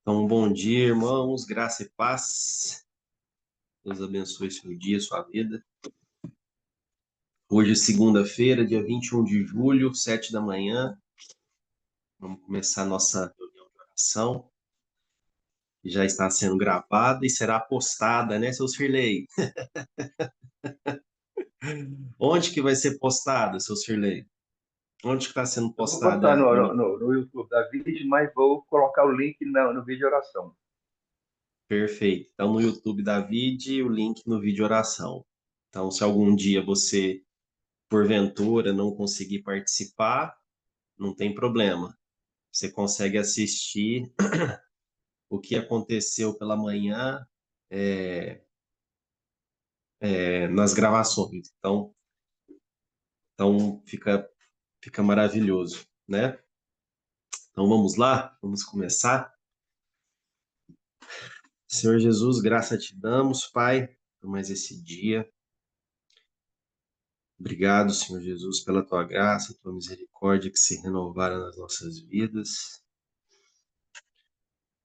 Então, bom dia, irmãos, graça e paz. Deus abençoe seu dia, sua vida. Hoje é segunda-feira, dia 21 de julho, 7 da manhã. Vamos começar a nossa reunião de oração, que já está sendo gravada e será postada, né, seus Firley? Onde que vai ser postada, seus Firley? Onde que está sendo Eu vou botar postada a reunião? no YouTube da vídeo, mas vou colocar o link no vídeo de oração. Perfeito. Então, no YouTube da Vide, o link no vídeo oração. Então, se algum dia você, porventura, não conseguir participar, não tem problema. Você consegue assistir o que aconteceu pela manhã nas gravações. Então fica maravilhoso, né? Então vamos lá, vamos começar. Senhor Jesus, graça te damos, Pai, por mais esse dia. Obrigado, Senhor Jesus, pela tua graça, tua misericórdia que se renovaram nas nossas vidas,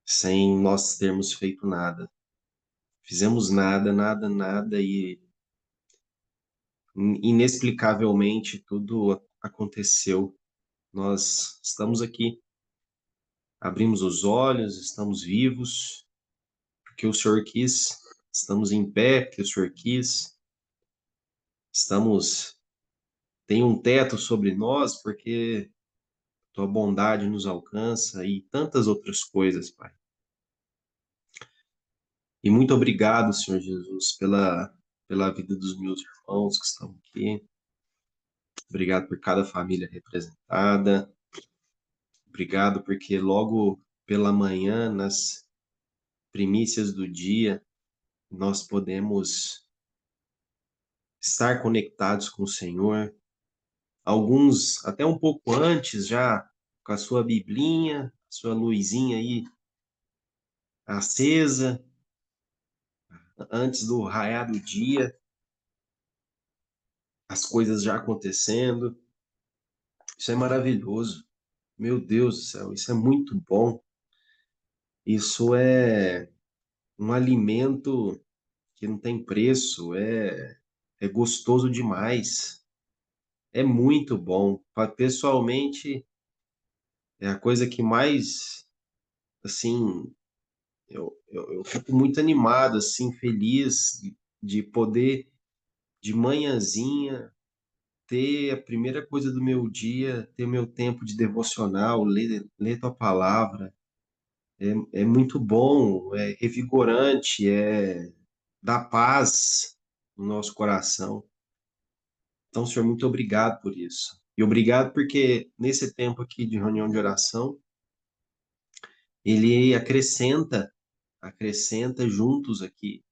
sem nós termos feito nada. Fizemos nada e inexplicavelmente tudo aconteceu. Nós estamos aqui, abrimos os olhos, estamos vivos, porque o Senhor quis, estamos em pé, porque o Senhor quis, estamos, tem um teto sobre nós, porque tua bondade nos alcança e tantas outras coisas, Pai. E muito obrigado, Senhor Jesus, pela vida dos meus irmãos que estão aqui. Obrigado por cada família representada. Obrigado porque logo pela manhã, nas primícias do dia, nós podemos estar conectados com o Senhor. Alguns até um pouco antes já, com a sua biblinha, sua luzinha aí acesa, antes do raiar do dia, as coisas já acontecendo. Isso é maravilhoso. Meu Deus do céu, isso é muito bom. Isso é um alimento que não tem preço, é gostoso demais. É muito bom. Pessoalmente, é a coisa que mais, assim, eu fico muito animado, assim, feliz de poder, de manhãzinha, ter a primeira coisa do meu dia, ter meu tempo de devocional, ler tua palavra. É muito bom, é revigorante, dá paz no nosso coração. Então, Senhor, muito obrigado por isso. E obrigado porque nesse tempo aqui de reunião de oração, ele acrescenta juntos aqui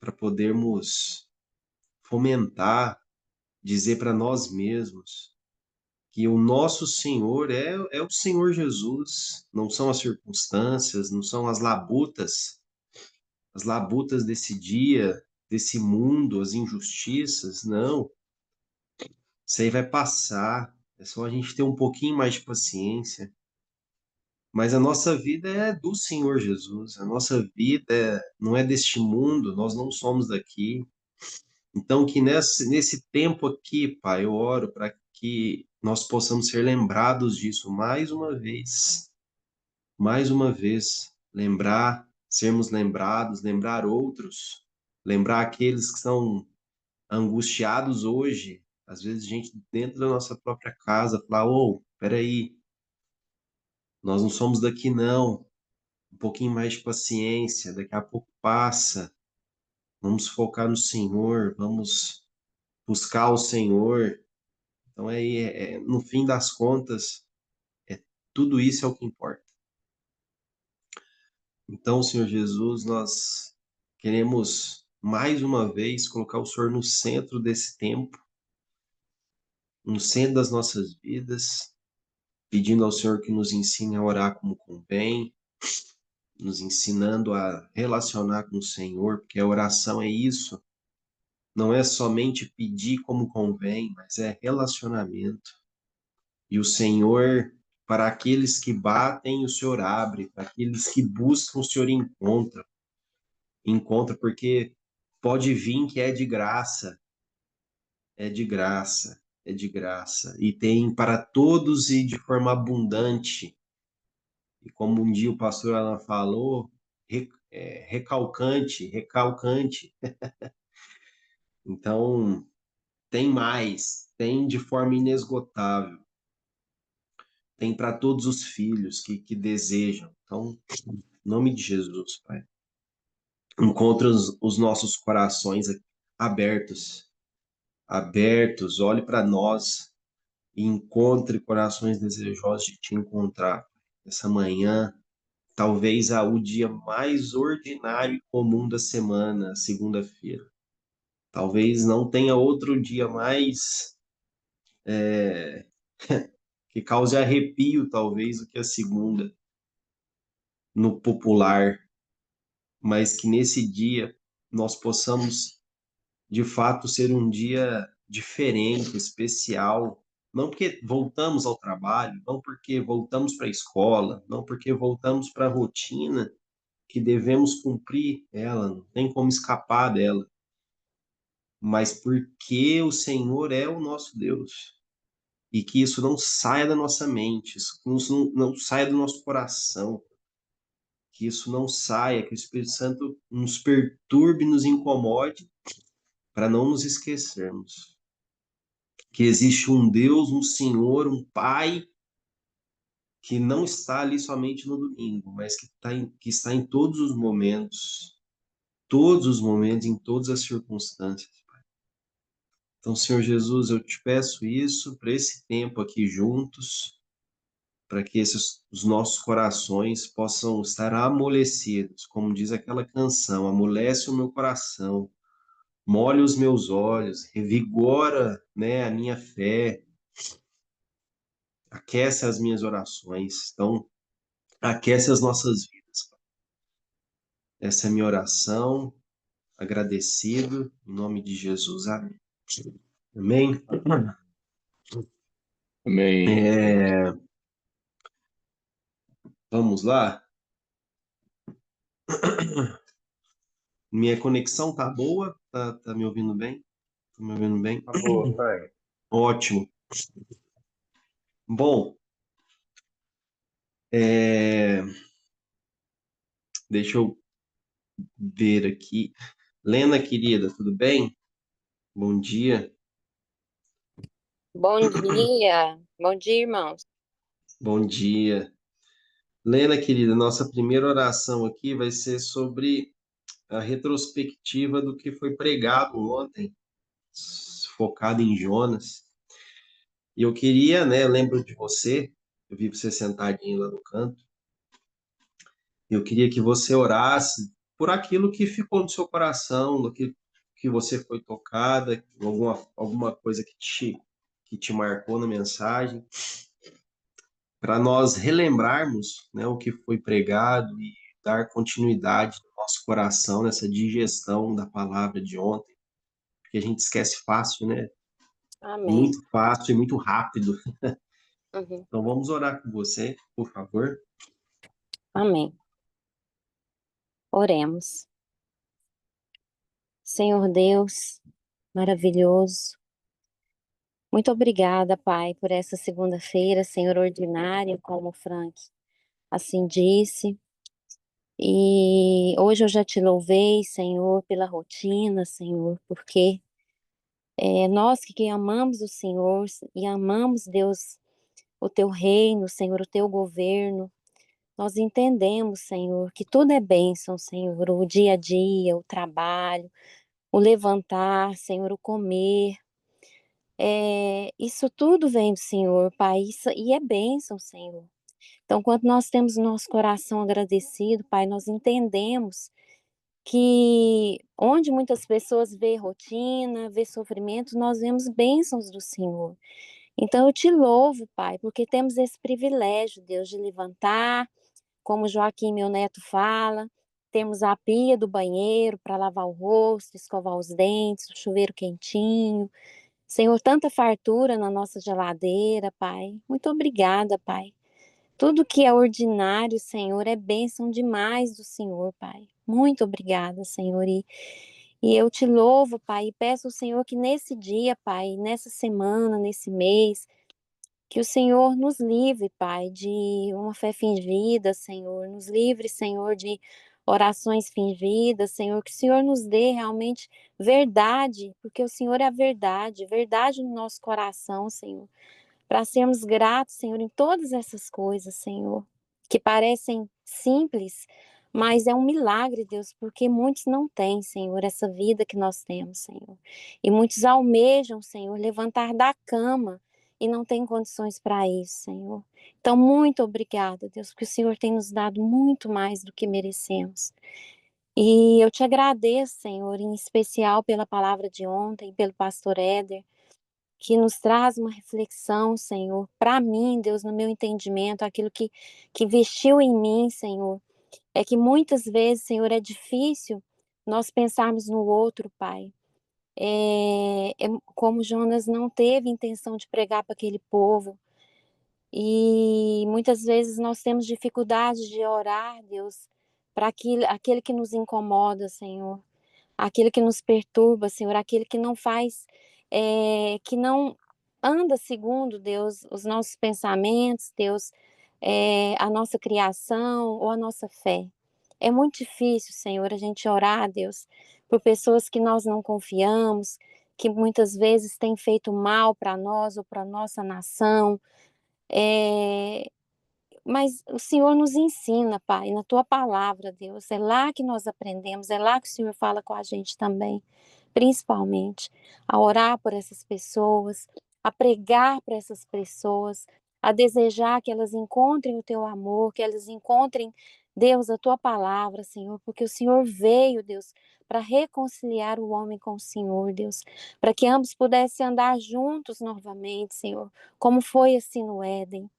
para podermos fomentar, dizer para nós mesmos que o nosso Senhor é o Senhor Jesus, não são as circunstâncias, não são as labutas desse dia, desse mundo, as injustiças, não. Isso aí vai passar, é só a gente ter um pouquinho mais de paciência. Mas a nossa vida é do Senhor Jesus, a nossa vida não é deste mundo, nós não somos daqui. Então, que nesse tempo aqui, Pai, eu oro para que nós possamos ser lembrados disso mais uma vez, lembrar, sermos lembrados, lembrar outros, lembrar aqueles que estão angustiados hoje, às vezes gente dentro da nossa própria casa, falar, ô, peraí, nós não somos daqui não, um pouquinho mais de paciência, daqui a pouco passa, vamos focar no Senhor, vamos buscar o Senhor. Então, no fim das contas, tudo isso é o que importa. Então, Senhor Jesus, nós queremos mais uma vez colocar o Senhor no centro desse tempo, no centro das nossas vidas, pedindo ao Senhor que nos ensine a orar como convém, nos ensinando a relacionar com o Senhor, porque a oração é isso, não é somente pedir como convém, mas é relacionamento. E o Senhor Para aqueles que batem, o Senhor abre. Para aqueles que buscam, o Senhor encontra. Encontra, porque pode vir que é de graça. É de graça. É de graça. E tem para todos e de forma abundante. E como um dia o pastor Alan falou, recalcante, recalcante. Então, tem mais, tem de forma inesgotável, tem para todos os filhos que desejam. Então, em nome de Jesus, Pai, encontre os nossos corações abertos, abertos, olhe para nós e encontre corações desejosos de te encontrar essa manhã. Talvez o dia mais ordinário e comum da semana, segunda-feira. Talvez não tenha outro dia mais que cause arrepio, talvez, do que a segunda, no popular, mas que nesse dia nós possamos, de fato, ser um dia diferente, especial, não porque voltamos ao trabalho, não porque voltamos para a escola, não porque voltamos para a rotina que devemos cumprir ela, não tem como escapar dela, mas porque o Senhor é o nosso Deus. E que isso não saia da nossa mente, isso não saia do nosso coração, que isso não saia, que o Espírito Santo nos perturbe, nos incomode, para não nos esquecermos que existe um Deus, um Senhor, um Pai, que não está ali somente no domingo, mas que está em todos os momentos, em todas as circunstâncias. Então, Senhor Jesus, eu te peço isso para esse tempo aqui juntos, para que os nossos corações possam estar amolecidos, como diz aquela canção, amolece o meu coração, molha os meus olhos, revigora, né, a minha fé, aquece as minhas orações. Então, aquece as nossas vidas. Essa é a minha oração, agradecido, em nome de Jesus. Amém. Amém? Amém. É, vamos lá? Minha conexão tá boa? Tá me ouvindo bem? Tá me ouvindo bem? Tá boa, pai. Ótimo. Bom, é, deixa eu ver aqui. Lena, querida, tudo bem? Bom dia. Bom dia, irmãos. Bom dia. Lena, querida, nossa primeira oração aqui vai ser sobre a retrospectiva do que foi pregado ontem, focado em Jonas. E eu queria, né, lembro de você, eu vi você sentadinho lá no canto, eu queria que você orasse por aquilo que ficou no seu coração, do que você foi tocada, alguma coisa que te marcou na mensagem, para nós relembrarmos, né, o que foi pregado e dar continuidade no nosso coração nessa digestão da palavra de ontem, porque a gente esquece fácil, né? Amém. Muito fácil e muito rápido. Uhum. Então vamos orar com você, por favor. Amém. Oremos. Senhor Deus, maravilhoso. Muito obrigada, Pai, por essa segunda-feira, Senhor ordinária, como o Frank assim disse. E hoje eu já te louvei, Senhor, pela rotina, Senhor, porque nós que amamos o Senhor e amamos, Deus, o teu reino, Senhor, o teu governo, nós entendemos, Senhor, que tudo é bênção, Senhor, o dia a dia, o trabalho, o levantar, Senhor, o comer. Isso tudo vem do Senhor, Pai, e é bênção, Senhor. Então, quando nós temos o nosso coração agradecido, Pai, nós entendemos que onde muitas pessoas vê rotina, vê sofrimento, nós vemos bênçãos do Senhor. Então, eu te louvo, Pai, porque temos esse privilégio, Deus, de levantar, como Joaquim, meu neto, fala, temos a pia do banheiro para lavar o rosto, escovar os dentes, o chuveiro quentinho. Senhor, tanta fartura na nossa geladeira, Pai. Muito obrigada, Pai. Tudo que é ordinário, Senhor, é bênção demais do Senhor, Pai. Muito obrigada, Senhor. E eu te louvo, Pai, e peço ao Senhor que nesse dia, Pai, nessa semana, nesse mês, que o Senhor nos livre, Pai, de uma fé fingida, Senhor. Nos livre, Senhor, de orações fingidas, Senhor. Que o Senhor nos dê realmente verdade, porque o Senhor é a verdade, verdade no nosso coração, Senhor, para sermos gratos, Senhor, em todas essas coisas, Senhor, que parecem simples, mas é um milagre, Deus, porque muitos não têm, Senhor, essa vida que nós temos, Senhor. E muitos almejam, Senhor, levantar da cama e não têm condições para isso, Senhor. Então, muito obrigada, Deus, porque o Senhor tem nos dado muito mais do que merecemos. E eu te agradeço, Senhor, em especial pela palavra de ontem, pelo pastor Éder, que nos traz uma reflexão, Senhor, para mim, Deus, no meu entendimento, aquilo que vestiu em mim, Senhor, é que muitas vezes, Senhor, é difícil nós pensarmos no outro, Pai. Como Jonas não teve intenção de pregar para aquele povo, e muitas vezes nós temos dificuldade de orar, Deus, para aquele que nos incomoda, Senhor, aquele que nos perturba, Senhor, aquele que não faz, que não anda segundo, Deus, os nossos pensamentos, Deus, a nossa criação ou a nossa fé. É muito difícil, Senhor, a gente orar, Deus, por pessoas que nós não confiamos, que muitas vezes têm feito mal para nós ou para nossa nação. É, mas o Senhor nos ensina, Pai, na tua palavra, Deus. É lá que nós aprendemos, é lá que o Senhor fala com a gente também, principalmente a orar por essas pessoas, a pregar para essas pessoas, a desejar que elas encontrem o teu amor, que elas encontrem, Deus, a tua palavra, Senhor, porque o Senhor veio, Deus, para reconciliar o homem com o Senhor, Deus, para que ambos pudessem andar juntos novamente, Senhor, como foi assim no Éden.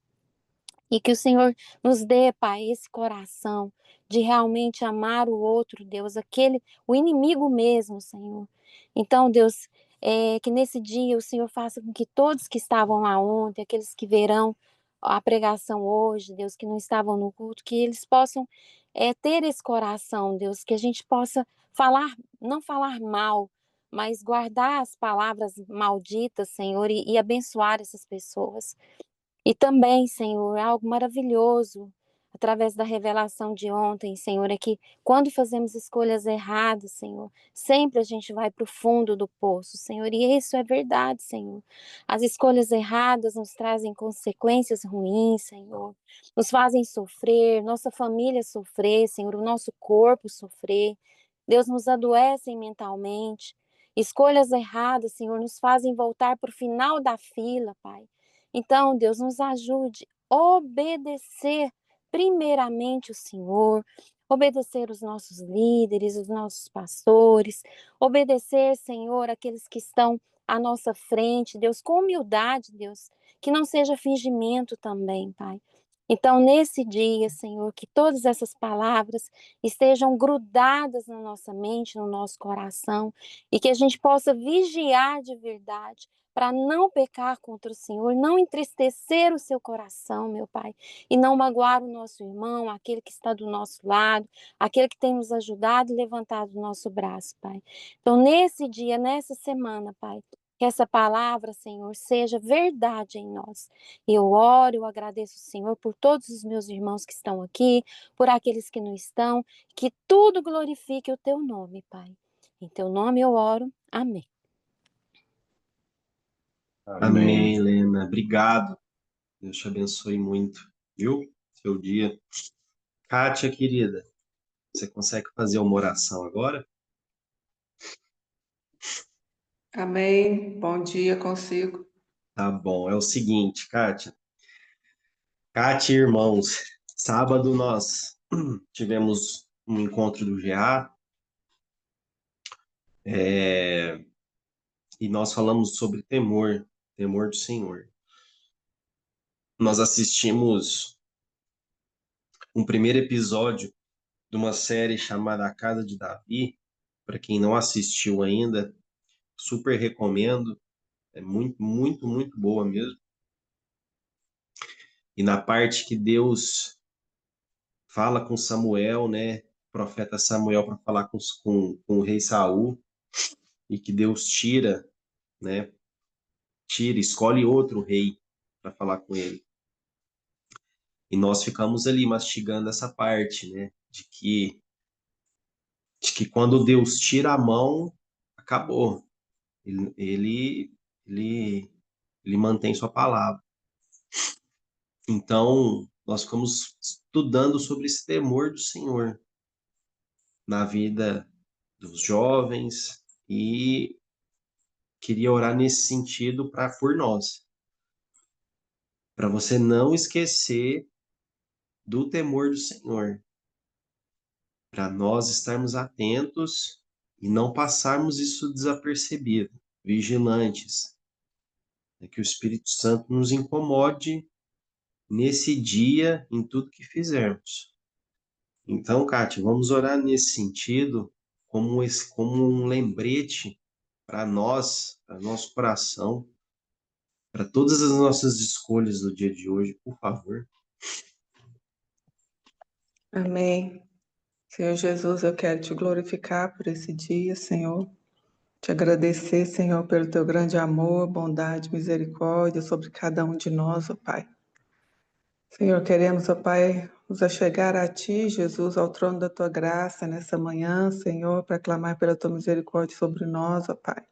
E que o Senhor nos dê, Pai, esse coração de realmente amar o outro, Deus, o inimigo mesmo, Senhor. Então, Deus, que nesse dia o Senhor faça com que todos que estavam lá ontem, aqueles que verão a pregação hoje, Deus, que não estavam no culto, que eles possam ter esse coração, Deus, que a gente possa falar, não falar mal, mas guardar as palavras malditas, Senhor, e abençoar essas pessoas. E também, Senhor, algo maravilhoso através da revelação de ontem, Senhor, é que quando fazemos escolhas erradas, Senhor, sempre a gente vai para o fundo do poço, Senhor, e isso é verdade, Senhor. As escolhas erradas nos trazem consequências ruins, Senhor, nos fazem sofrer, nossa família sofrer, Senhor, o nosso corpo sofrer. Deus nos adoece mentalmente. Escolhas erradas, Senhor, nos fazem voltar para o final da fila, Pai. Então, Deus, nos ajude a obedecer primeiramente o Senhor, obedecer os nossos líderes, os nossos pastores, obedecer, Senhor, aqueles que estão à nossa frente, Deus, com humildade, Deus, que não seja fingimento também, Pai. Então, nesse dia, Senhor, que todas essas palavras estejam grudadas na nossa mente, no nosso coração, e que a gente possa vigiar de verdade para não pecar contra o Senhor, não entristecer o seu coração, meu Pai, e não magoar o nosso irmão, aquele que está do nosso lado, aquele que tem nos ajudado e levantado o nosso braço, Pai. Então, nesse dia, nessa semana, Pai, que essa palavra, Senhor, seja verdade em nós. Eu oro, eu agradeço, Senhor, por todos os meus irmãos que estão aqui, por aqueles que não estão, que tudo glorifique o teu nome, Pai. Em teu nome eu oro. Amém. Amém, Helena. Obrigado. Deus te abençoe muito, viu? Seu dia. Kátia, querida, você consegue fazer uma oração agora? Amém. Bom dia, consigo. Tá bom. É o seguinte, Kátia. Kátia, e irmãos, sábado nós tivemos um encontro do GA, e nós falamos sobre temor, temor do Senhor. Nós assistimos um primeiro episódio de uma série chamada A Casa de Davi. Para quem não assistiu ainda, super recomendo. É muito, muito, muito boa mesmo. E na parte que Deus fala com Samuel, né? O profeta Samuel para falar com o rei Saul, e que Deus tira, né? Escolhe outro rei para falar com ele. E nós ficamos ali mastigando essa parte, né? De que quando Deus tira a mão, acabou. Ele, ele, ele, ele mantém sua palavra. Então, nós ficamos estudando sobre esse temor do Senhor na vida dos jovens e queria orar nesse sentido por nós, para você não esquecer do temor do Senhor, para nós estarmos atentos e não passarmos isso desapercebido, vigilantes, que o Espírito Santo nos incomode nesse dia em tudo que fizermos. Então, Kátia, vamos orar nesse sentido, como um lembrete para nós, para nosso coração, para todas as nossas escolhas do dia de hoje, por favor. Amém. Senhor Jesus, eu quero te glorificar por esse dia, Senhor. Te agradecer, Senhor, pelo teu grande amor, bondade, misericórdia sobre cada um de nós, ó Pai. Senhor, queremos, ó Pai, nos achegar a Ti, Jesus, ao trono da Tua graça nessa manhã, Senhor, para clamar pela Tua misericórdia sobre nós, ó Pai.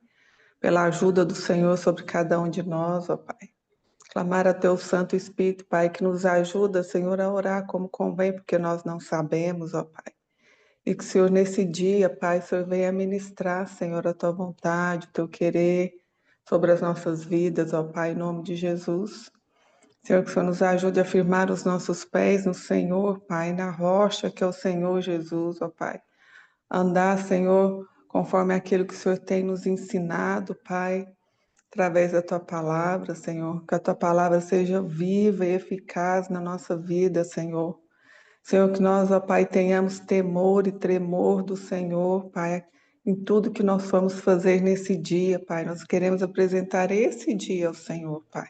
Pela ajuda do Senhor sobre cada um de nós, ó Pai. Clamar a Teu Santo Espírito, Pai, que nos ajuda, Senhor, a orar como convém, porque nós não sabemos, ó Pai. E que, Senhor, nesse dia, Pai, o Senhor venha ministrar, Senhor, a Tua vontade, o Teu querer sobre as nossas vidas, ó Pai, em nome de Jesus. Senhor, que o Senhor nos ajude a firmar os nossos pés no Senhor, Pai, na rocha que é o Senhor Jesus, ó Pai. Andar, Senhor, conforme aquilo que o Senhor tem nos ensinado, Pai, através da Tua palavra, Senhor. Que a Tua palavra seja viva e eficaz na nossa vida, Senhor. Senhor, que nós, ó Pai, tenhamos temor e tremor do Senhor, Pai, em tudo que nós vamos fazer nesse dia, Pai. Nós queremos apresentar esse dia ao Senhor, Pai.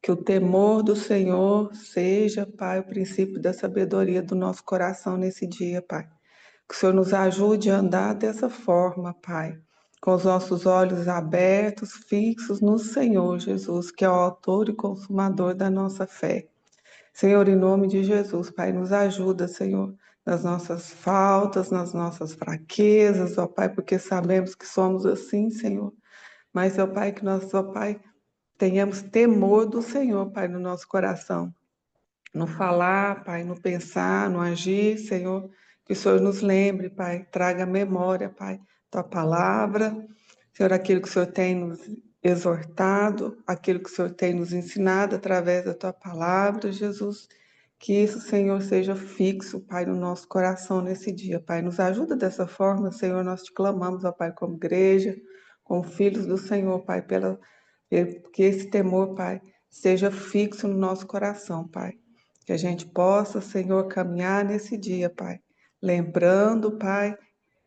Que o temor do Senhor seja, Pai, o princípio da sabedoria do nosso coração nesse dia, Pai. Que o Senhor nos ajude a andar dessa forma, Pai, com os nossos olhos abertos, fixos no Senhor Jesus, que é o autor e consumador da nossa fé. Senhor, em nome de Jesus, Pai, nos ajuda, Senhor, nas nossas faltas, nas nossas fraquezas, ó Pai, porque sabemos que somos assim, Senhor. Mas, ó Pai, que nós, ó Pai, tenhamos temor do Senhor, Pai, no nosso coração. No falar, Pai, no pensar, no agir, Senhor, que o Senhor nos lembre, Pai, traga memória, Pai, Tua palavra, Senhor, aquilo que o Senhor tem nos exortado, aquilo que o Senhor tem nos ensinado através da Tua palavra, Jesus, que isso, Senhor, seja fixo, Pai, no nosso coração nesse dia, Pai, nos ajuda dessa forma, Senhor, nós te clamamos, ó Pai, como igreja, como filhos do Senhor, Pai, que esse temor, Pai, seja fixo no nosso coração, Pai. Que a gente possa, Senhor, caminhar nesse dia, Pai. Lembrando, Pai,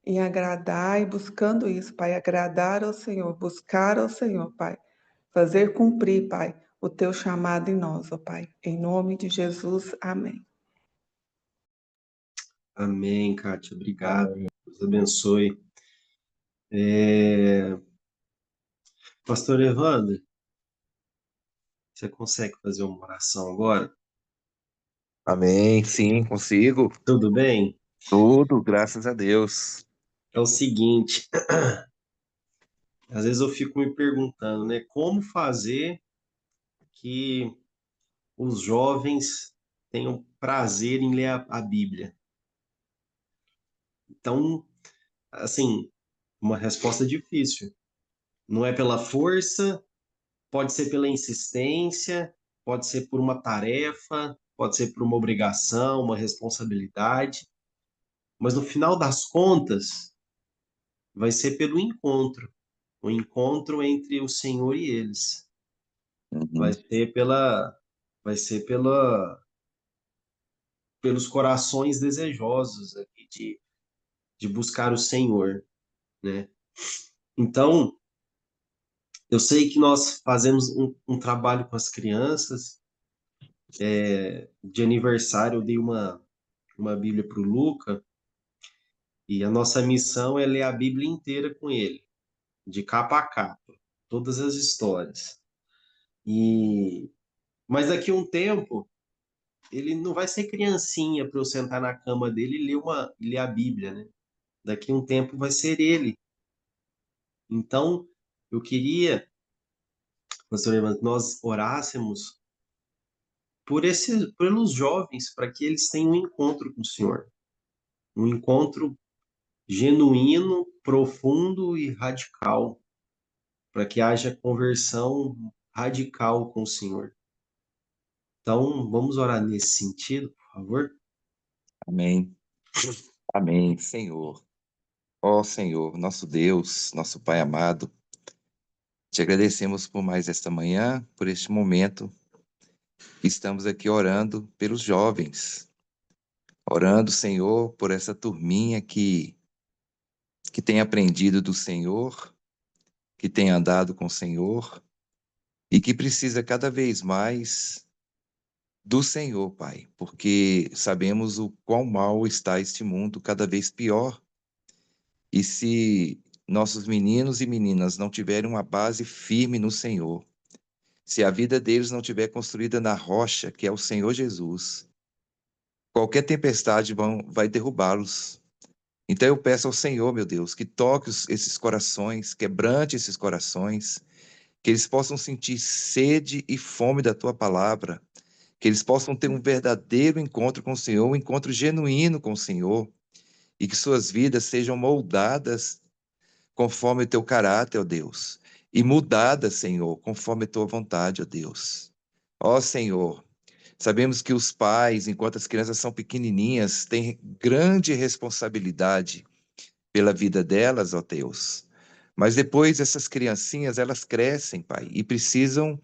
em agradar e buscando isso, Pai. Agradar ao Senhor, buscar ao Senhor, Pai. Fazer cumprir, Pai, o Teu chamado em nós, ó Pai. Em nome de Jesus, amém. Amém, Kátia. Obrigado. Deus abençoe. Pastor Evandro, você consegue fazer uma oração agora? Amém, sim, consigo. Tudo bem? Tudo, graças a Deus. É o seguinte, às vezes eu fico me perguntando, né, como fazer que os jovens tenham prazer em ler a Bíblia? Então, assim, uma resposta difícil. Não é pela força, pode ser pela insistência, pode ser por uma tarefa, pode ser por uma obrigação, uma responsabilidade, mas no final das contas, vai ser pelo encontro, o encontro entre o Senhor e eles. Uhum. Vai ser pelos corações desejosos aqui de buscar o Senhor, né? Então, eu sei que nós fazemos um trabalho com as crianças, de aniversário, eu dei uma Bíblia para o Luca, e a nossa missão é ler a Bíblia inteira com ele, de capa a capa, todas as histórias. Mas daqui a um tempo, ele não vai ser criancinha para eu sentar na cama dele e ler a Bíblia, né? Daqui a um tempo vai ser ele. Então, eu queria, pastor Evandro, que nós orássemos pelos jovens, para que eles tenham um encontro com o Senhor. Um encontro genuíno, profundo e radical, para que haja conversão radical com o Senhor. Então, vamos orar nesse sentido, por favor? Amém. Amém, Senhor. Ó Senhor, nosso Deus, nosso Pai amado, te agradecemos por mais esta manhã, por este momento. Estamos aqui orando pelos jovens, orando, Senhor, por essa turminha que tem aprendido do Senhor, que tem andado com o Senhor e que precisa cada vez mais do Senhor, Pai, porque sabemos o quão mal está este mundo, cada vez pior. E se nossos meninos e meninas não tiverem uma base firme no Senhor, se a vida deles não tiver construída na rocha, que é o Senhor Jesus, qualquer tempestade vai derrubá-los. Então eu peço ao Senhor, meu Deus, que toque esses corações, quebrante esses corações, que eles possam sentir sede e fome da tua palavra, que eles possam ter um verdadeiro encontro com o Senhor, um encontro genuíno com o Senhor, e que suas vidas sejam moldadas conforme o teu caráter, ó Deus, e mudadas, Senhor, conforme a tua vontade, ó Deus. Ó Senhor, sabemos que os pais, enquanto as crianças são pequenininhas, têm grande responsabilidade pela vida delas, ó Deus. Mas depois essas criancinhas, elas crescem, Pai, e precisam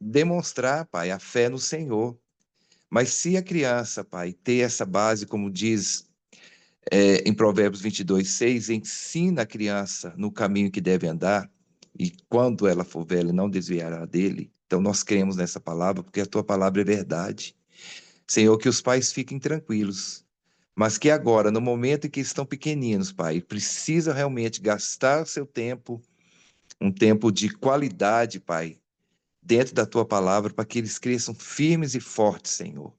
demonstrar, Pai, a fé no Senhor. Mas se a criança, Pai, ter essa base, como diz em Provérbios 22:6, ensina a criança no caminho que deve andar, e quando ela for velha, não desviará dele. Então nós cremos nessa palavra, porque a tua palavra é verdade. Senhor, que os pais fiquem tranquilos, mas que agora, no momento em que estão pequeninos, Pai, precisam realmente gastar seu tempo, um tempo de qualidade, Pai, dentro da tua palavra, para que eles cresçam firmes e fortes, Senhor.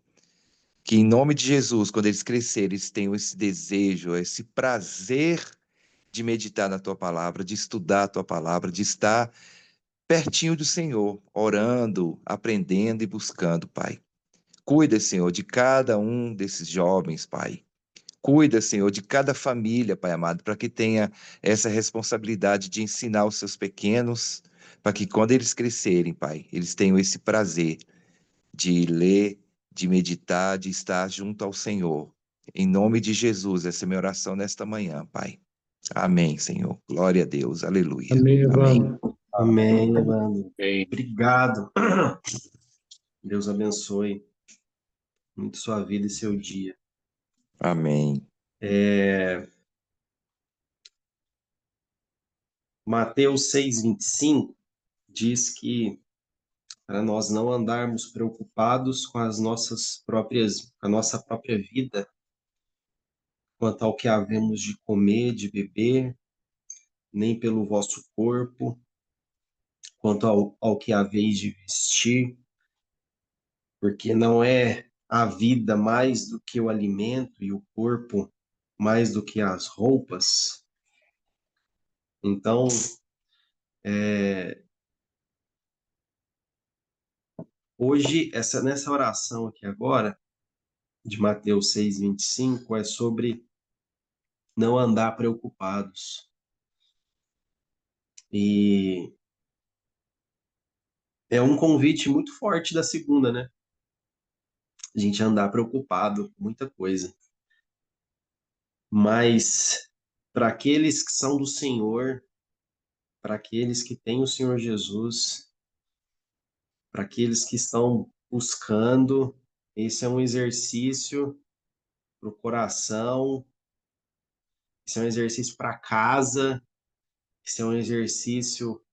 Que em nome de Jesus, quando eles crescerem, eles tenham esse desejo, esse prazer de meditar na tua palavra, de estudar a tua palavra, de estar pertinho do Senhor, orando, aprendendo e buscando, Pai. Cuida, Senhor, de cada um desses jovens, Pai. Cuida, Senhor, de cada família, Pai amado, para que tenha essa responsabilidade de ensinar os seus pequenos, para que quando eles crescerem, Pai, eles tenham esse prazer de ler, de meditar, de estar junto ao Senhor. Em nome de Jesus, essa é a minha oração nesta manhã, Pai. Amém, Senhor. Glória a Deus. Aleluia. Amém, Amém. Evandro. Amém, Evandro. Amém. Obrigado. Deus abençoe muito sua vida e seu dia. Amém. Mateus 6:25 diz que para nós não andarmos preocupados com a nossa própria vida, quanto ao que havemos de comer, de beber, nem pelo vosso corpo, quanto ao que haveis de vestir, porque não é a vida mais do que o alimento e o corpo mais do que as roupas. Então, hoje, nessa oração aqui agora, de Mateus 6:25, é sobre não andar preocupados. E é um convite muito forte da segunda, né? A gente andar preocupado com muita coisa. Mas para aqueles que são do Senhor, para aqueles que têm o Senhor Jesus, para aqueles que estão buscando, esse é um exercício para o coração, esse é um exercício para casa, esse é um exercício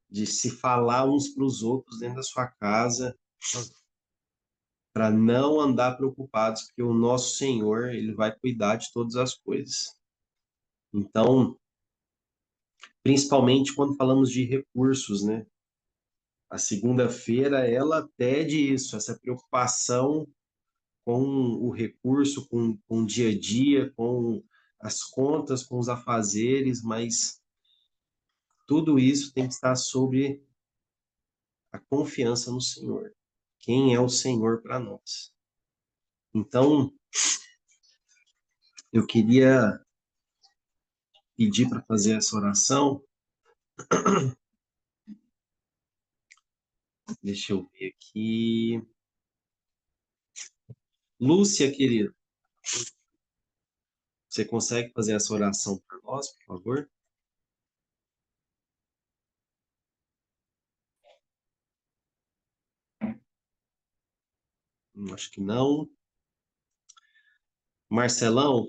de se falar uns para os outros dentro da sua casa. para não andar preocupados, porque o nosso Senhor, ele vai cuidar de todas as coisas. Então, principalmente quando falamos de recursos, né? A segunda-feira, ela pede isso, essa preocupação com o recurso, com o dia a dia, com as contas, com os afazeres, mas tudo isso tem que estar sobre a confiança no Senhor. Quem é o Senhor para nós? Então, eu queria pedir para fazer essa oração. Deixa eu ver aqui. Lúcia, querida, você consegue fazer essa oração para nós, por favor? Acho que não. Marcelão,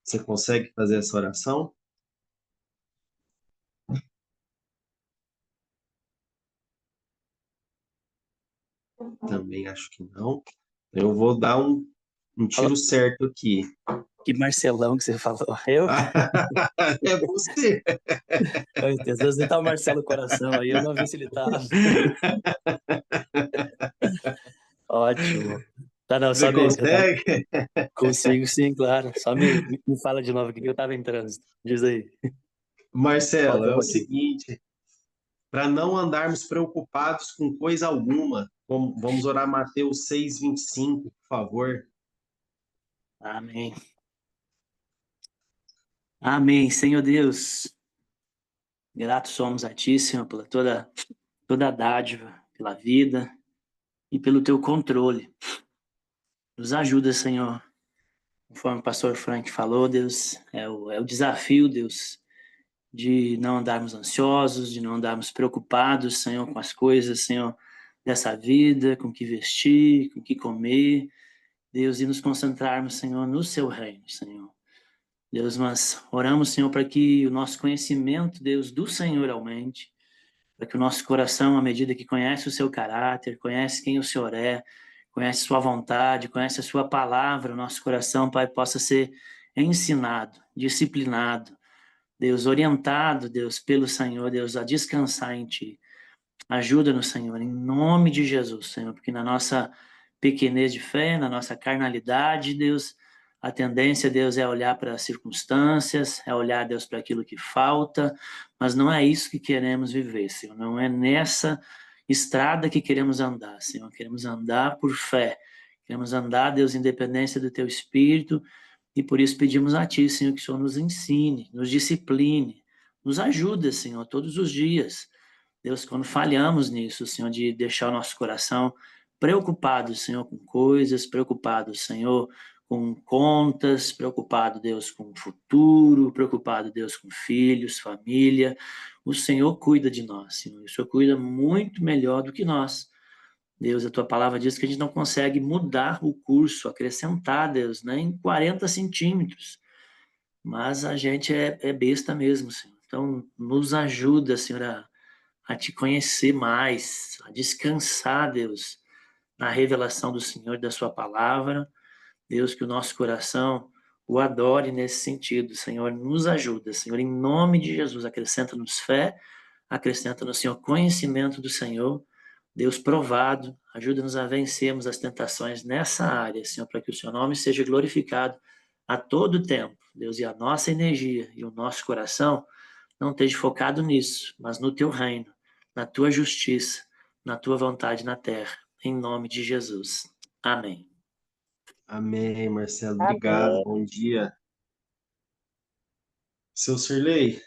você consegue fazer essa oração? Também acho que não. Eu vou dar um tiro certo aqui. Que Marcelão que você falou. Eu? É você. Ai, Deus, às vezes ele tá o Marcelo Coração aí, eu não vi se ele tava. Ótimo. Tá, não, Você consegue? consigo sim, claro. Só me fala de novo aqui que eu tava em trânsito. Diz aí. Marcelo, Volta é um o pouquinho. seguinte, para não andarmos preocupados com coisa alguma, vamos orar Mateus 6:25, por favor. Amém. Amém. Senhor Deus, gratos somos a Ti, Senhor, pela toda a dádiva, pela vida e pelo Teu controle. Nos ajuda, Senhor. Conforme o pastor Frank falou, Deus, é o desafio, Deus, de não andarmos ansiosos, de não andarmos preocupados, Senhor, com as coisas, Senhor, dessa vida, com o que vestir, com o que comer, Deus, e nos concentrarmos, Senhor, no Seu reino, Senhor. Deus, nós oramos, Senhor, para que o nosso conhecimento, Deus, do Senhor aumente, para que o nosso coração, à medida que conhece o Seu caráter, conhece quem o Senhor é, conhece Sua vontade, conhece a Sua palavra, o nosso coração, Pai, possa ser ensinado, disciplinado, Deus, orientado, Deus, pelo Senhor, Deus, a descansar em Ti. Ajuda-nos, Senhor, em nome de Jesus, Senhor, porque na nossa pequenez de fé, na nossa carnalidade, Deus, a tendência, Deus, é olhar para as circunstâncias, é olhar, Deus, para aquilo que falta, mas não é isso que queremos viver, Senhor, não é nessa estrada que queremos andar, Senhor, queremos andar por fé, queremos andar, Deus, em dependência do Teu Espírito, e por isso pedimos a Ti, Senhor, que o Senhor nos ensine, nos discipline, nos ajude, Senhor, todos os dias. Deus, quando falhamos nisso, Senhor, de deixar o nosso coração preocupado, Senhor, com coisas, preocupado, Senhor, com contas, preocupado, Deus, com o futuro, preocupado, Deus, com filhos, família, o Senhor cuida de nós, Senhor. O Senhor cuida muito melhor do que nós. Deus, a tua palavra diz que a gente não consegue mudar o curso, acrescentar, Deus, nem 40 centímetros. Mas a gente é besta mesmo, Senhor. Então, nos ajuda, Senhor, a te conhecer mais, a descansar, Deus, na revelação do Senhor e da sua palavra. Deus, que o nosso coração o adore nesse sentido. Senhor, nos ajuda. Senhor, em nome de Jesus, acrescenta-nos fé, acrescenta-nos, Senhor, conhecimento do Senhor. Deus provado, ajuda-nos a vencermos as tentações nessa área, Senhor, para que o seu nome seja glorificado a todo tempo. Deus, e a nossa energia e o nosso coração não esteja focado nisso, mas no teu reino, na tua justiça, na tua vontade na terra. Em nome de Jesus. Amém. Amém, Marcelo. Obrigado. Amém. Bom dia. Seu Sirlei,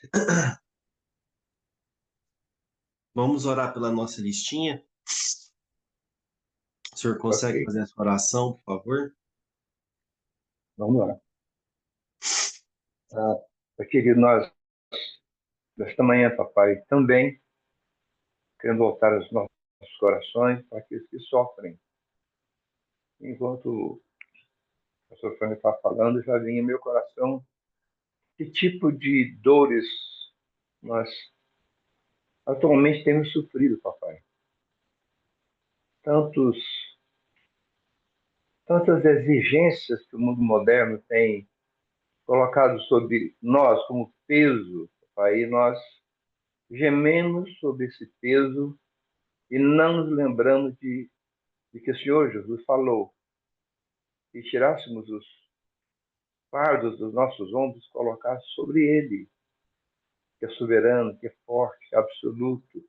vamos orar pela nossa listinha? O senhor consegue Ok, fazer essa oração, por favor? vamos lá. Querido, nós, nesta manhã, papai, também querendo voltar aos nossos corações para aqueles que sofrem. Enquanto o pastor Fernando estava falando, já vinha em meu coração que tipo de dores nós atualmente temos sofrido, papai. Tantas exigências que o mundo moderno tem colocado sobre nós como peso, papai, e nós gememos sobre esse peso e não nos lembramos de que o Senhor Jesus falou que tirássemos os fardos dos nossos ombros, colocasse sobre ele, que é soberano, que é forte, que é absoluto,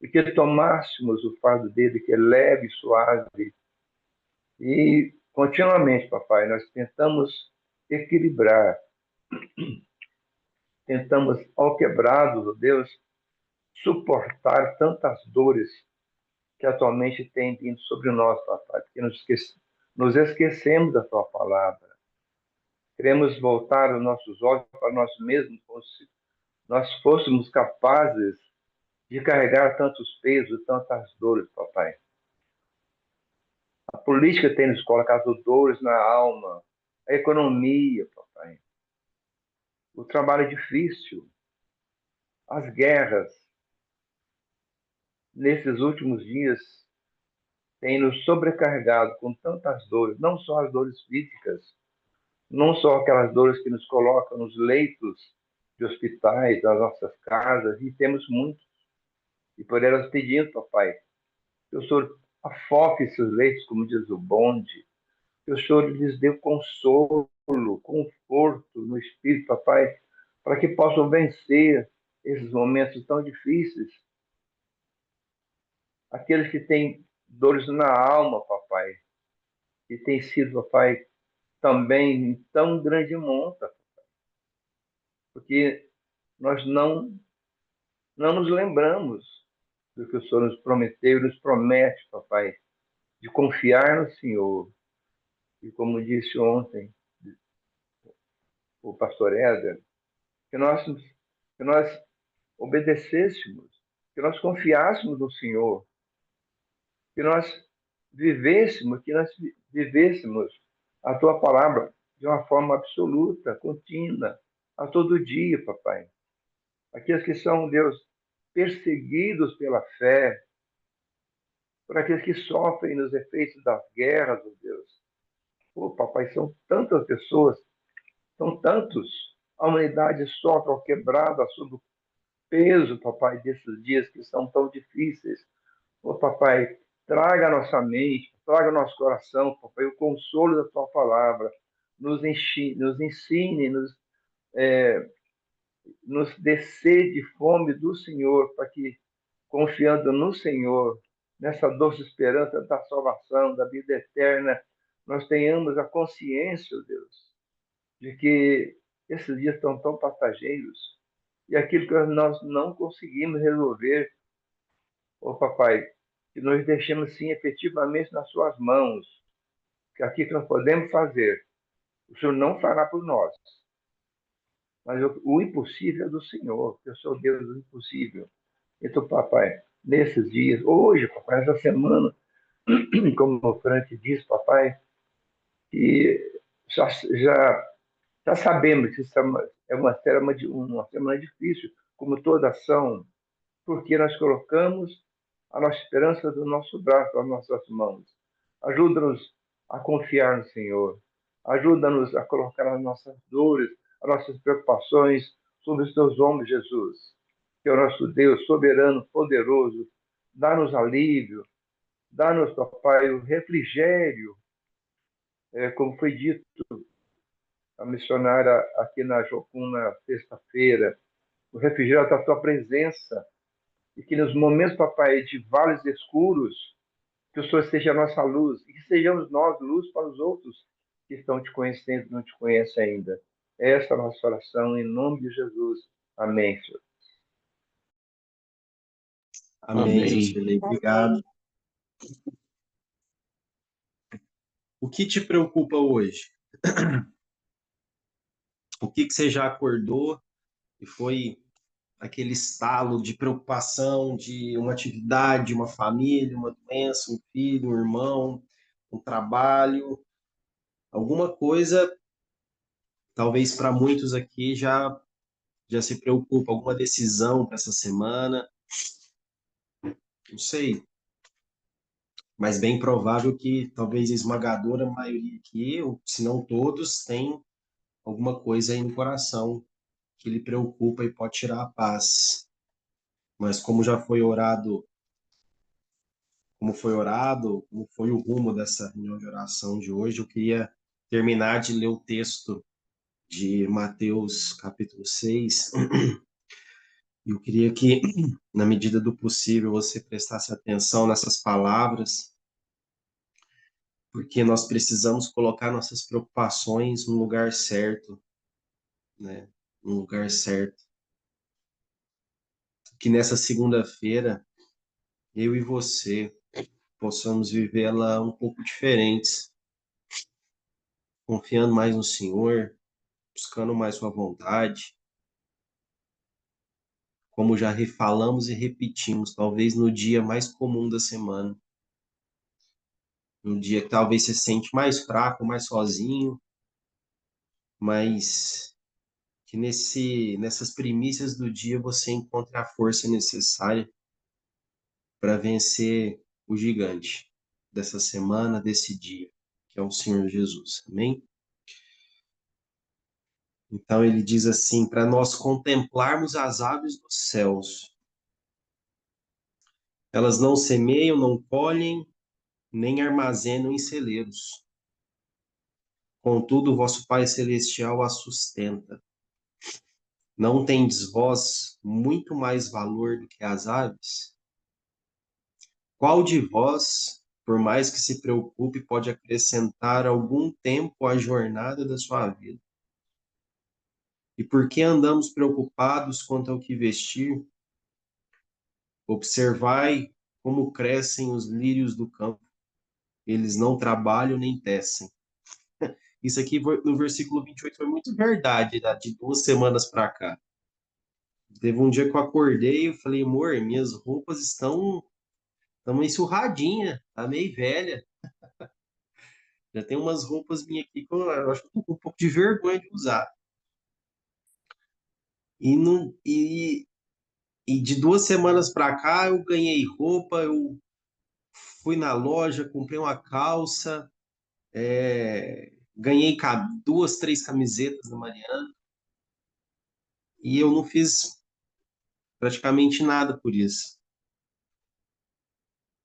e que tomássemos o fardo dele, que é leve e suave. E continuamente, papai, nós tentamos equilibrar, tentamos, ao quebrados, ó Deus, suportar tantas dores que atualmente têm vindo sobre nós, papai, porque nos esquecemos da tua palavra. Queremos voltar os nossos olhos para nós mesmos, como se nós fôssemos capazes de carregar tantos pesos, tantas dores, papai. A política tem nos colocado dores na alma, a economia, papai, o trabalho difícil, as guerras, nesses últimos dias, têm nos sobrecarregado com tantas dores, não só as dores físicas, não só aquelas dores que nos colocam nos leitos de hospitais, das nossas casas, e temos muitos. E por elas pedimos, papai, que o Senhor afoque esses leitos, como diz o bonde, que o Senhor lhes dê consolo, conforto no espírito, papai, para que possam vencer esses momentos tão difíceis. Aqueles que têm dores na alma, papai, que tem sido, papai, também em tão grande monta, porque nós não nos lembramos do que o Senhor nos prometeu e nos promete, papai, de confiar no Senhor. E como disse ontem o pastor Éder, que nós obedecêssemos, que nós confiássemos no Senhor, que nós vivêssemos a tua palavra de uma forma absoluta, contínua, a todo dia, papai. Aqueles que são, Deus, perseguidos pela fé, por aqueles que sofrem nos efeitos das guerras, oh Deus. Oh, papai, são tantas pessoas, são tantos. A humanidade sofre ao quebrado, sob o peso, papai, desses dias que são tão difíceis. Oh, papai, traga a nossa mente, traga o nosso coração, papai, o consolo da tua palavra. Nos ensine, nos dê sede e fome do Senhor, para que, confiando no Senhor, nessa doce esperança da salvação, da vida eterna, nós tenhamos a consciência, Deus, de que esses dias estão tão passageiros e aquilo que nós não conseguimos resolver, ô papai, que nós deixemos sim efetivamente nas suas mãos, que aquilo que nós podemos fazer, o Senhor não fará por nós, mas o impossível é do Senhor, que eu sou Deus do impossível. Então, papai, nesses dias, hoje, papai, essa semana, como o Frank disse, papai, que já sabemos que isso é uma semana difícil, como toda ação, porque nós colocamos a nossa esperança do nosso braço, das nossas mãos. Ajuda-nos a confiar no Senhor. Ajuda-nos a colocar as nossas dores, as nossas preocupações sobre os teus ombros, Jesus, que é o nosso Deus soberano, poderoso. Dá-nos alívio, dá-nos, papai, o refrigério, como foi dito a missionária aqui na Jocum na sexta-feira, o refrigério da tua presença, e que nos momentos, papai, de vales escuros, que o Senhor seja a nossa luz, e que sejamos nós luz para os outros que estão te conhecendo e não te conhecem ainda. Essa é a nossa oração, em nome de Jesus. Amém, Senhor. Amém, Amém. Josilei. Obrigado. O que te preocupa hoje? O que você já acordou e foi aquele estalo de preocupação de uma atividade, uma família, uma doença, um filho, um irmão, um trabalho, alguma coisa, talvez para muitos aqui já se preocupa, alguma decisão para essa semana, Não sei, mas bem provável que talvez a esmagadora maioria aqui, ou se não todos, tem alguma coisa aí no coração que lhe preocupa e pode tirar a paz. Mas como já foi orado, como foi o rumo dessa reunião de oração de hoje, eu queria terminar de ler o texto de Mateus capítulo 6. E eu queria que, na medida do possível, você prestasse atenção nessas palavras, porque nós precisamos colocar nossas preocupações no lugar certo, né? No lugar certo. Que nessa segunda-feira, eu e você possamos vivê-la um pouco diferentes, confiando mais no Senhor, buscando mais sua vontade, como já refalamos e repetimos, talvez no dia mais comum da semana, no dia que talvez você se sente mais fraco, mais sozinho, mas que nessas primícias do dia você encontre a força necessária para vencer o gigante dessa semana, desse dia, que é o Senhor Jesus. Amém? Então ele diz assim, para nós contemplarmos as aves dos céus. Elas não semeiam, não colhem, nem armazenam em celeiros. Contudo, o vosso Pai Celestial as sustenta. Não tendes vós muito mais valor do que as aves? Qual de vós, por mais que se preocupe, pode acrescentar algum tempo à jornada da sua vida? E por que andamos preocupados quanto ao que vestir? Observai como crescem os lírios do campo. Eles não trabalham nem tecem. Isso aqui no versículo 28 foi muito verdade, tá? De 2 semanas para cá. Teve um dia que eu acordei e falei, amor, minhas roupas estão meio surradinha, tá meio velha. Já tem umas roupas minhas aqui que eu acho que eu tô com um pouco de vergonha de usar. E, não, e de 2 semanas para cá eu ganhei roupa, eu fui na loja, comprei uma calça, ganhei 2, 3 camisetas da Mariana e eu não fiz praticamente nada por isso.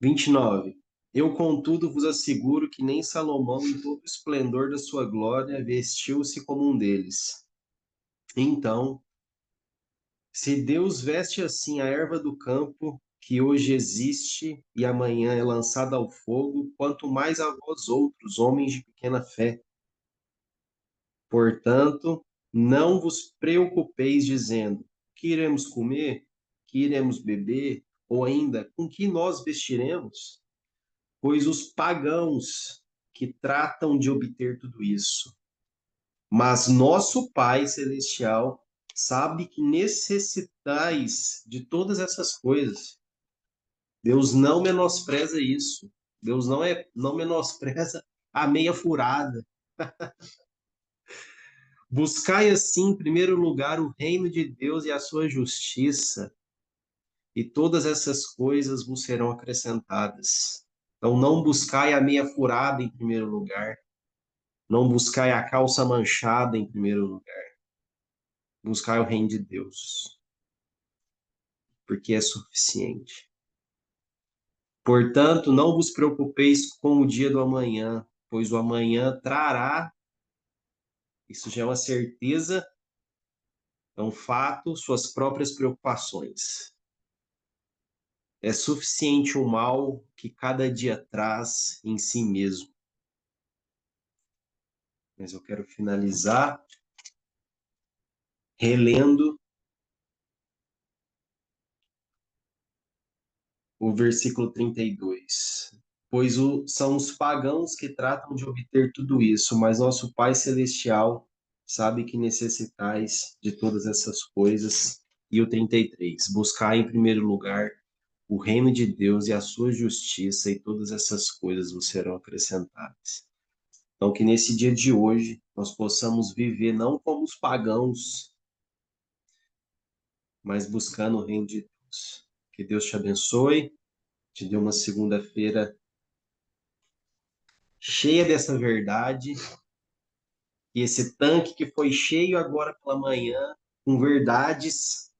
29. Eu, contudo, vos asseguro que nem Salomão, em todo o esplendor da sua glória, vestiu-se como um deles. Então, se Deus veste assim a erva do campo, que hoje existe e amanhã é lançada ao fogo, quanto mais a vós outros, homens de pequena fé. Portanto, não vos preocupeis dizendo: que iremos comer, que iremos beber, ou ainda com que nós vestiremos? Pois os pagãos que tratam de obter tudo isso. Mas nosso Pai Celestial sabe que necessitais de todas essas coisas. Deus não menospreza isso. Deus não menospreza a meia furada. Buscai assim, em primeiro lugar, o reino de Deus e a sua justiça, e todas essas coisas vos serão acrescentadas. Então, não buscai a meia furada em primeiro lugar. Não buscai a calça manchada em primeiro lugar. Buscai o reino de Deus, porque é suficiente. Portanto, não vos preocupeis com o dia do amanhã, pois o amanhã trará, isso já é uma certeza, é um fato, suas próprias preocupações. É suficiente o mal que cada dia traz em si mesmo. Mas eu quero finalizar relendo o versículo 32. Pois são os pagãos que tratam de obter tudo isso, mas nosso Pai Celestial sabe que necessitais de todas essas coisas. E o 33. Buscar em primeiro lugar o reino de Deus e a sua justiça, e todas essas coisas vos serão acrescentadas. Então, que nesse dia de hoje nós possamos viver não como os pagãos, mas buscando o reino de Deus. Que Deus te abençoe, te dê uma segunda-feira cheia dessa verdade, e esse tanque que foi cheio agora pela manhã, com verdades,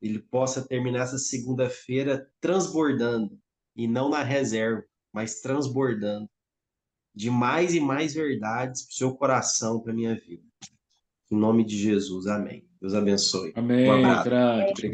ele possa terminar essa segunda-feira transbordando, e não na reserva, mas transbordando de mais e mais verdades para o seu coração, para a minha vida. Em nome de Jesus, amém. Deus abençoe. Um Amém, abraço. Frank. Obrigado.